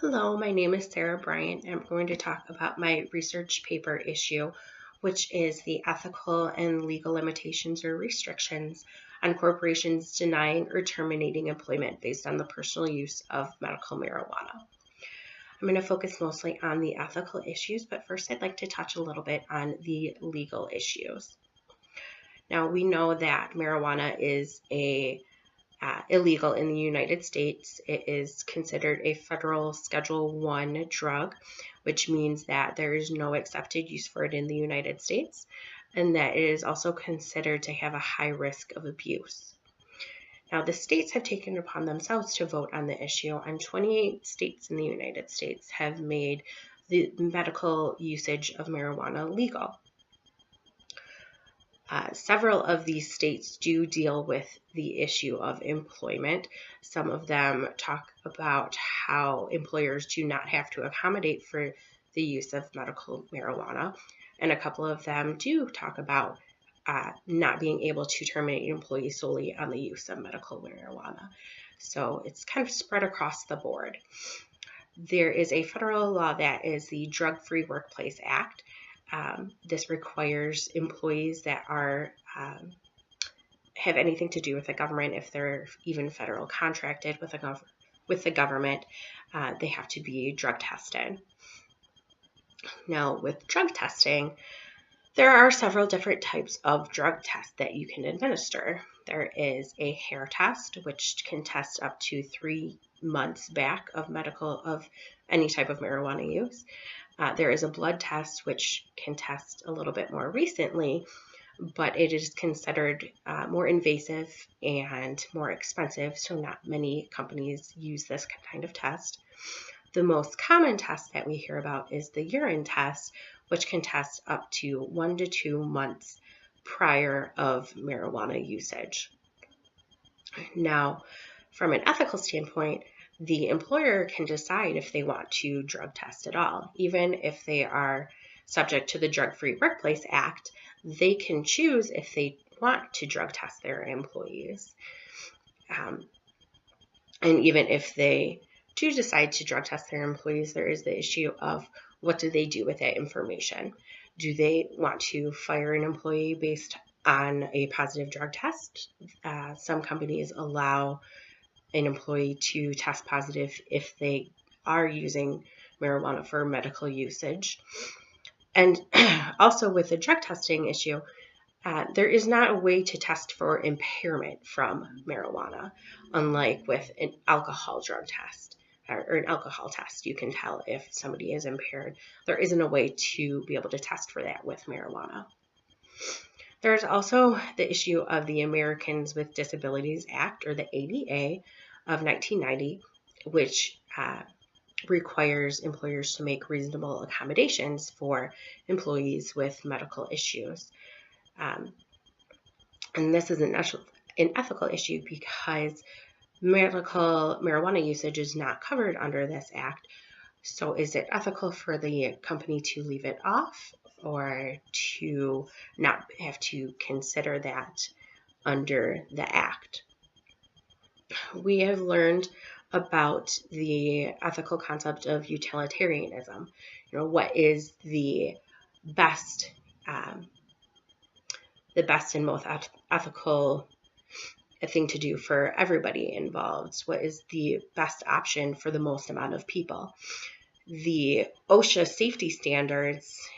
Hello, my name is Sarah Bryant, and I'm going to talk about my research paper issue, which is the ethical and legal limitations or restrictions on corporations denying or terminating employment based on the personal use of medical marijuana. I'm going to focus mostly on the ethical issues, but first I'd like to touch a little bit on the legal issues. Now, we know that marijuana is illegal in the United States. It is considered a federal Schedule I drug, which means that there is no accepted use for it in the United States, and that it is also considered to have a high risk of abuse. Now, the states have taken upon themselves to vote on the issue, and 28 states in the United States have made the medical usage of marijuana legal. Several of these states do deal with the issue of employment. Some of them talk about how employers do not have to accommodate for the use of medical marijuana, and a couple of them do talk about not being able to terminate employees solely on the use of medical marijuana. So it's kind of spread across the board. There is a federal law that is the Drug-Free Workplace Act. This requires employees that are have anything to do with the government, if they're even federal contracted with the government, they have to be drug tested. Now, with drug testing, there are several different types of drug tests that you can administer. There is a hair test, which can test up to 3 months back of any type of marijuana use. There is a blood test, which can test a little bit more recently, but it is considered more invasive and more expensive, so not many companies use this kind of test. The most common test that we hear about is the urine test, which can test up to 1 to 2 months prior of marijuana usage. Now, from an ethical standpoint, the employer can decide if they want to drug test at all. Even if they are subject to the Drug-Free Workplace Act, they can choose if they want to drug test their employees. And even if they do decide to drug test their employees, there is the issue of what do they do with that information? Do they want to fire an employee based on a positive drug test? Some companies allow an employee to test positive if they are using marijuana for medical usage. And also with the drug testing issue, there is not a way to test for impairment from marijuana, unlike with an alcohol drug test or an alcohol test. You can tell if somebody is impaired. There isn't a way to be able to test for that with marijuana. There's also the issue of the Americans with Disabilities Act, or the ADA, of 1990, which requires employers to make reasonable accommodations for employees with medical issues. And this is an ethical issue because medical marijuana usage is not covered under this act. So is it ethical for the company to leave it off or to not have to consider that under the act? We have learned about the ethical concept of utilitarianism. What is the best and most ethical thing to do for everybody involved? What is the best option for the most amount of people? The OSHA safety standards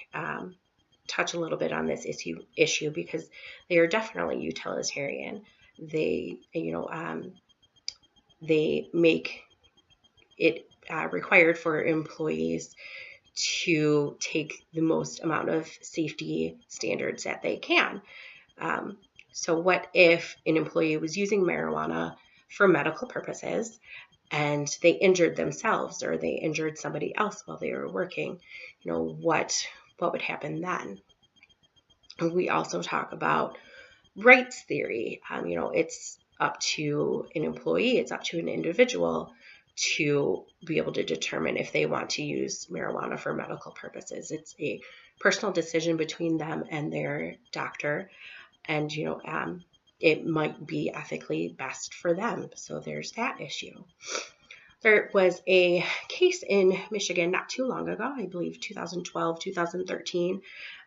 touch a little bit on this issue because they are definitely utilitarian. They make it required for employees to take the most amount of safety standards that they can. So what if an employee was using marijuana for medical purposes and they injured themselves or they injured somebody else while they were working? What would happen then? We also talk about rights theory. It's up to an employee, it's up to an individual to be able to determine if they want to use marijuana for medical purposes. It's a personal decision between them and their doctor, and it might be ethically best for them. So there's that issue. There was a case in Michigan not too long ago, I believe 2012, 2013.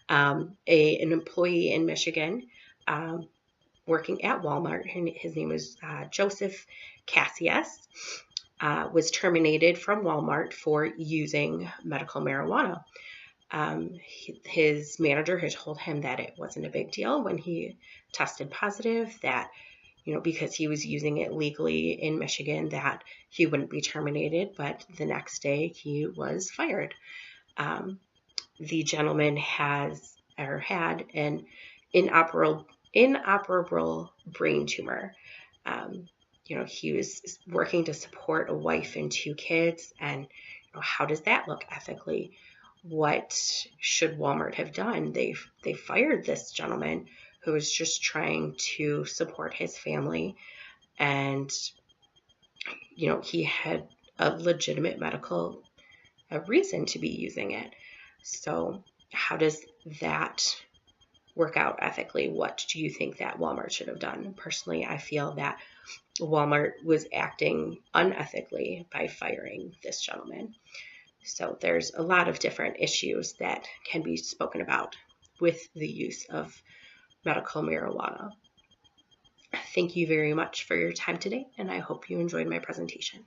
An employee in Michigan working at Walmart, his name was Joseph Cassius, was terminated from Walmart for using medical marijuana. His manager had told him that it wasn't a big deal when he tested positive, that because he was using it legally in Michigan, that he wouldn't be terminated, but the next day he was fired. The gentleman had an inoperable brain tumor. He was working to support a wife and 2 kids, and how does that look ethically? What should Walmart have done? They fired this gentleman who was just trying to support his family, and he had a legitimate medical reason to be using it. So how does that work out ethically? What do you think that Walmart should have done? Personally, I feel that Walmart was acting unethically by firing this gentleman. So there's a lot of different issues that can be spoken about with the use of medical marijuana. Thank you very much for your time today, and I hope you enjoyed my presentation.